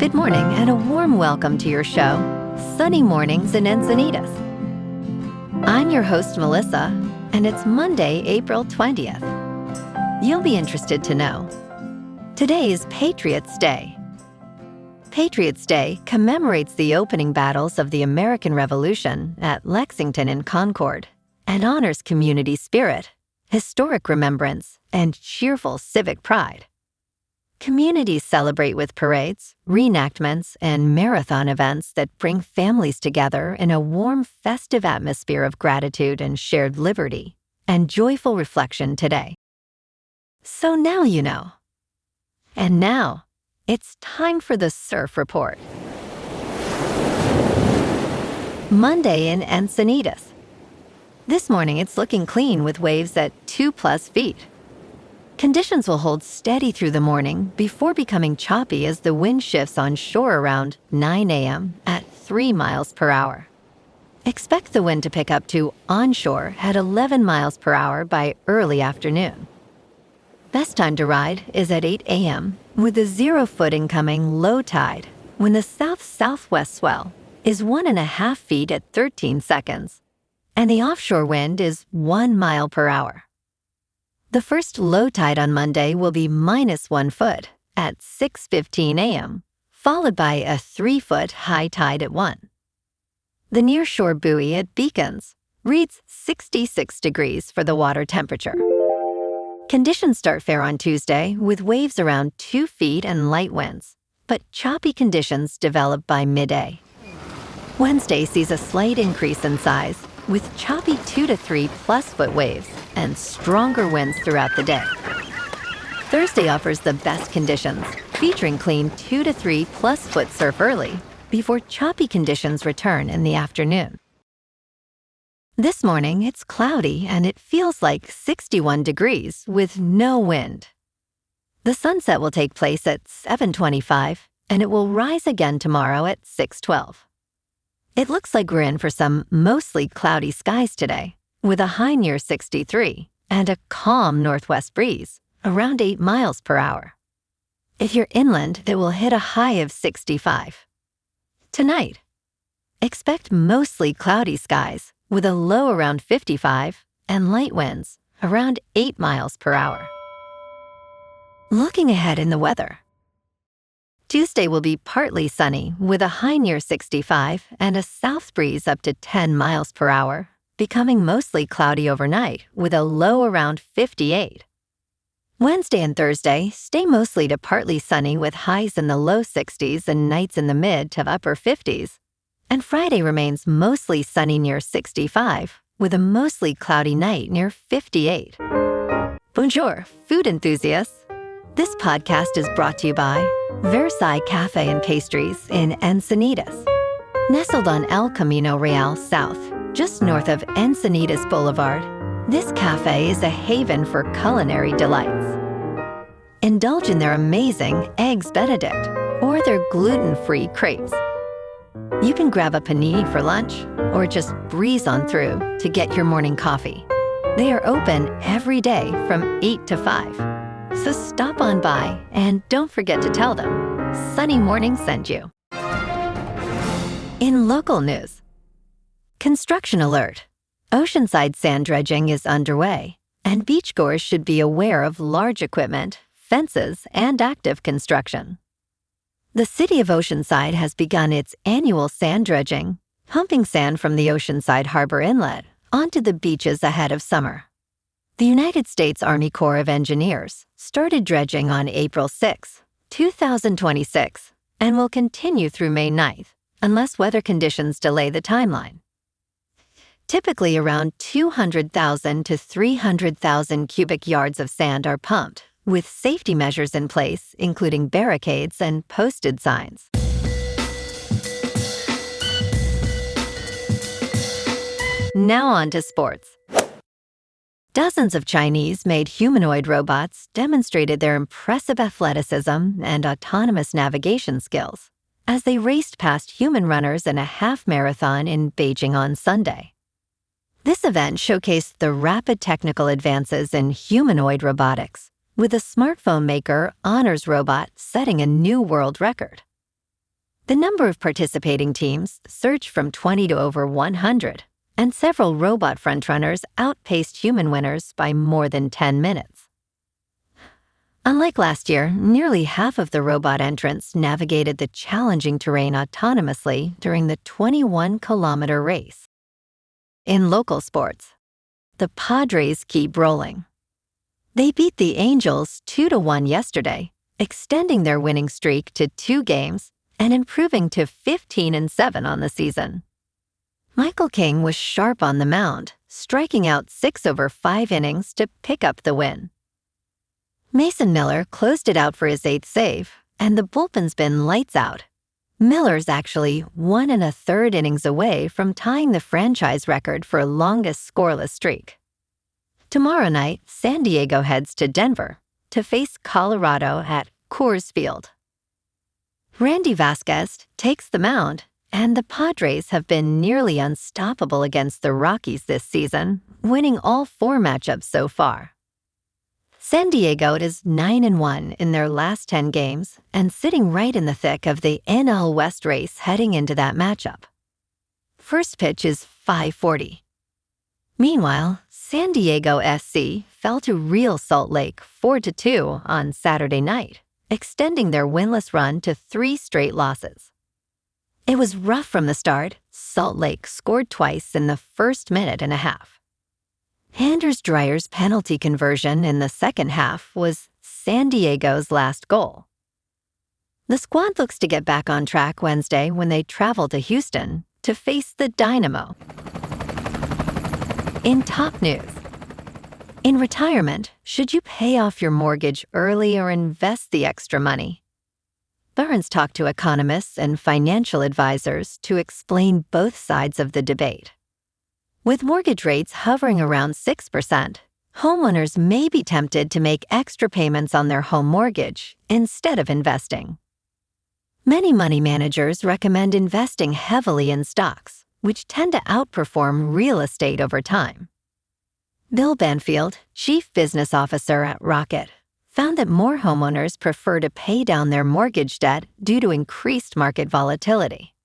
Good morning and a warm welcome to your show, Sunny Mornings in Encinitas. I'm your host, Melissa, and it's Monday, April 20th. You'll be interested to know. Today is Patriots' Day. Patriots' Day commemorates the opening battles of the American Revolution at Lexington and Concord and honors community spirit, historic remembrance, and cheerful civic pride. Communities celebrate with parades, reenactments, and marathon events that bring families together in a warm, festive atmosphere of gratitude and shared liberty and joyful reflection today. So now you know. And now, it's time for the Surf Report. Monday in Encinitas. This morning it's looking clean with waves at 2+ feet. Conditions will hold steady through the morning before becoming choppy as the wind shifts on shore around 9 a.m. at 3 miles per hour. Expect the wind to pick up to onshore at 11 miles per hour by early afternoon. Best time to ride is at 8 a.m. with a 0-foot incoming low tide when the south-southwest swell is 1.5 feet at 13 seconds and the offshore wind is 1 mile per hour. The first low tide on Monday will be -1 foot at 6:15 a.m., followed by a 3-foot high tide at 1. The nearshore buoy at Beacons reads 66 degrees for the water temperature. Conditions start fair on Tuesday with waves around 2 feet and light winds, but choppy conditions develop by midday. Wednesday sees a slight increase in size with choppy 2 to 3+ foot waves and stronger winds throughout the day. Thursday offers the best conditions, featuring clean 2 to 3+ foot surf early before choppy conditions return in the afternoon. This morning, it's cloudy and it feels like 61 degrees with no wind. The sunset will take place at 7:25 and it will rise again tomorrow at 6:12. It looks like we're in for some mostly cloudy skies today, with a high near 63 and a calm northwest breeze around 8 miles per hour. If you're inland, it will hit a high of 65. Tonight, expect mostly cloudy skies with a low around 55 and light winds around 8 miles per hour. Looking ahead in the weather. Tuesday will be partly sunny with a high near 65 and a south breeze up to 10 miles per hour, becoming mostly cloudy overnight with a low around 58. Wednesday and Thursday stay mostly to partly sunny with highs in the low 60s and nights in the mid to upper 50s. And Friday remains mostly sunny near 65 with a mostly cloudy night near 58. Bonjour, food enthusiasts. This podcast is brought to you by Versailles Cafe and Pastries in Encinitas. Nestled on El Camino Real South, just north of Encinitas Boulevard, this cafe is a haven for culinary delights. Indulge in their amazing Eggs Benedict or their gluten-free crepes. You can grab a panini for lunch or just breeze on through to get your morning coffee. They are open every day from 8 to 5. So stop on by and don't forget to tell them Sunny Morning sent you. In local news, construction alert. Oceanside sand dredging is underway, and beachgoers should be aware of large equipment, fences, and active construction. The city of Oceanside has begun its annual sand dredging, pumping sand from the Oceanside Harbor Inlet onto the beaches ahead of summer. The United States Army Corps of Engineers started dredging on April 6, 2026, and will continue through May 9th, unless weather conditions delay the timeline. Typically, around 200,000 to 300,000 cubic yards of sand are pumped, with safety measures in place, including barricades and posted signs. Now on to sports. Dozens of Chinese-made humanoid robots demonstrated their impressive athleticism and autonomous navigation skills as they raced past human runners in a half marathon in Beijing on Sunday. This event showcased the rapid technical advances in humanoid robotics, with a smartphone maker Honor's robot setting a new world record. The number of participating teams surged from 20 to over 100, and several robot frontrunners outpaced human winners by more than 10 minutes. Unlike last year, nearly half of the robot entrants navigated the challenging terrain autonomously during the 21-kilometer race. In local sports, the Padres keep rolling. They beat the Angels 2-1 yesterday, extending their winning streak to 2 games and improving to 15-7 on the season. Michael King was sharp on the mound, striking out 6 over 5 innings to pick up the win. Mason Miller closed it out for his 8th save, and the bullpen's been lights out. Miller's actually 1 1/3 innings away from tying the franchise record for longest scoreless streak. Tomorrow night, San Diego heads to Denver to face Colorado at Coors Field. Randy Vasquez takes the mound, and the Padres have been nearly unstoppable against the Rockies this season, winning all 4 matchups so far. San Diego is 9-1 in their last 10 games and sitting right in the thick of the NL West race heading into that matchup. First pitch is 5:40. Meanwhile, San Diego SC fell to Real Salt Lake 4-2 on Saturday night, extending their winless run to 3 straight losses. It was rough from the start. Salt Lake scored twice in the first minute and a half. Anders Dreyer's penalty conversion in the second half was San Diego's last goal. The squad looks to get back on track Wednesday when they travel to Houston to face the Dynamo. In top news, in retirement, should you pay off your mortgage early or invest the extra money? Burns talked to economists and financial advisors to explain both sides of the debate. With mortgage rates hovering around 6%, homeowners may be tempted to make extra payments on their home mortgage instead of investing. Many money managers recommend investing heavily in stocks, which tend to outperform real estate over time. Bill Banfield, chief business officer at Rocket, found that more homeowners prefer to pay down their mortgage debt due to increased market volatility.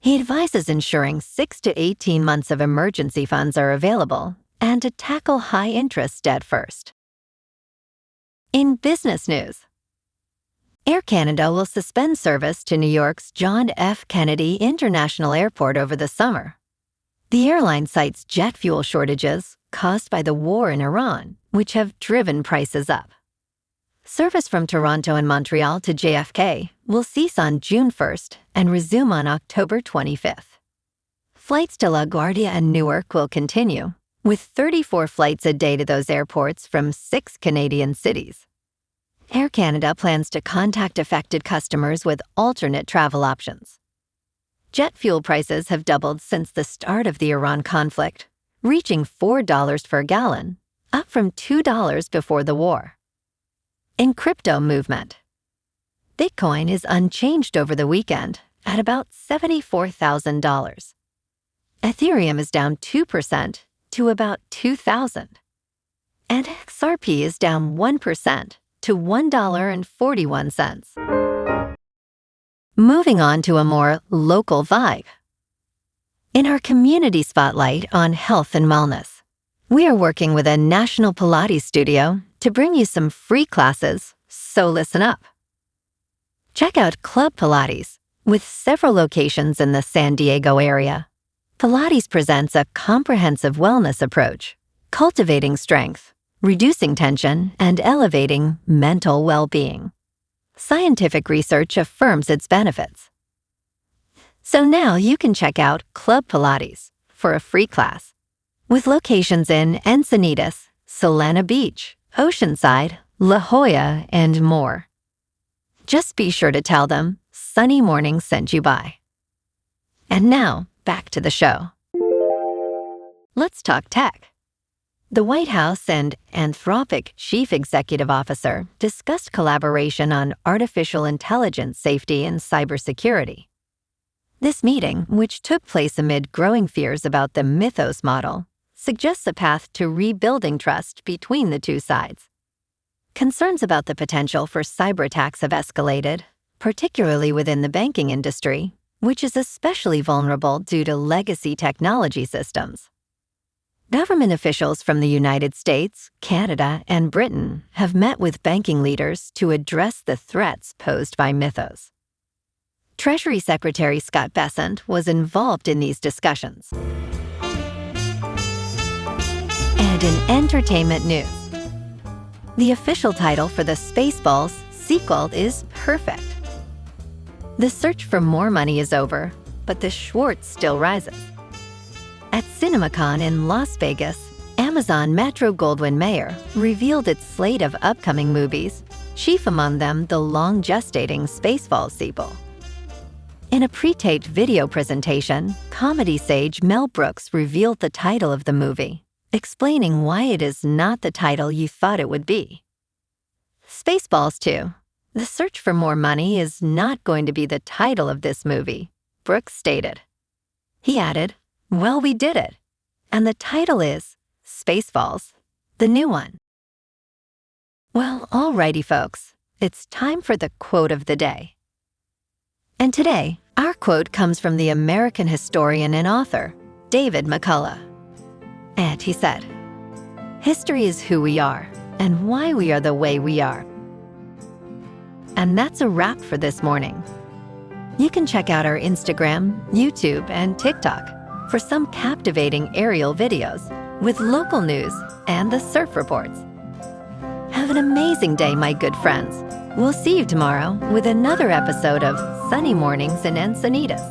He advises ensuring 6 to 18 months of emergency funds are available and to tackle high-interest debt first. In business news, Air Canada will suspend service to New York's John F. Kennedy International Airport over the summer. The airline cites jet fuel shortages caused by the war in Iran, which have driven prices up. Service from Toronto and Montreal to JFK will cease on June 1st and resume on October 25th. Flights to LaGuardia and Newark will continue, with 34 flights a day to those airports from 6 Canadian cities. Air Canada plans to contact affected customers with alternate travel options. Jet fuel prices have doubled since the start of the Iran conflict, reaching $4 per gallon, up from $2 before the war. In crypto movement, Bitcoin is unchanged over the weekend at about $74,000. Ethereum is down 2% to about $2,000. And XRP is down 1% to $1.41. Moving on to a more local vibe. In our community spotlight on health and wellness, we are working with a national Pilates studio to bring you some free classes, so listen up. Check out Club Pilates, with several locations in the San Diego area. Pilates presents a comprehensive wellness approach, cultivating strength, reducing tension, and elevating mental well-being. Scientific research affirms its benefits. So now you can check out Club Pilates for a free class, with locations in Encinitas, Solana Beach, Oceanside, La Jolla, and more. Just be sure to tell them Sunny Morning sent you by. And now, back to the show. Let's talk tech. The White House and Anthropic Chief Executive Officer discussed collaboration on artificial intelligence safety and cybersecurity. This meeting, which took place amid growing fears about the Mythos model, suggests a path to rebuilding trust between the two sides. Concerns about the potential for cyber attacks have escalated, particularly within the banking industry, which is especially vulnerable due to legacy technology systems. Government officials from the United States, Canada, and Britain have met with banking leaders to address the threats posed by Mythos. Treasury Secretary Scott Bessent was involved in these discussions. And in entertainment news, the official title for the Spaceballs sequel is perfect. The search for more money is over, but the Schwartz still rises. At CinemaCon in Las Vegas, Amazon Metro-Goldwyn-Mayer revealed its slate of upcoming movies, chief among them the long-gestating Spaceballs sequel. In a pre-taped video presentation, comedy sage Mel Brooks revealed the title of the movie, explaining why it is not the title you thought it would be. Spaceballs 2. The search for more money is not going to be the title of this movie, Brooks stated. He added, "Well, we did it. And the title is Spaceballs, the new one." Well, alrighty, folks. It's time for the quote of the day. And today, our quote comes from the American historian and author, David McCullough. And he said, "History is who we are and why we are the way we are." And that's a wrap for this morning. You can check out our Instagram, YouTube, and TikTok for some captivating aerial videos with local news and the surf reports. Have an amazing day, my good friends. We'll see you tomorrow with another episode of Sunny Mornings in Encinitas.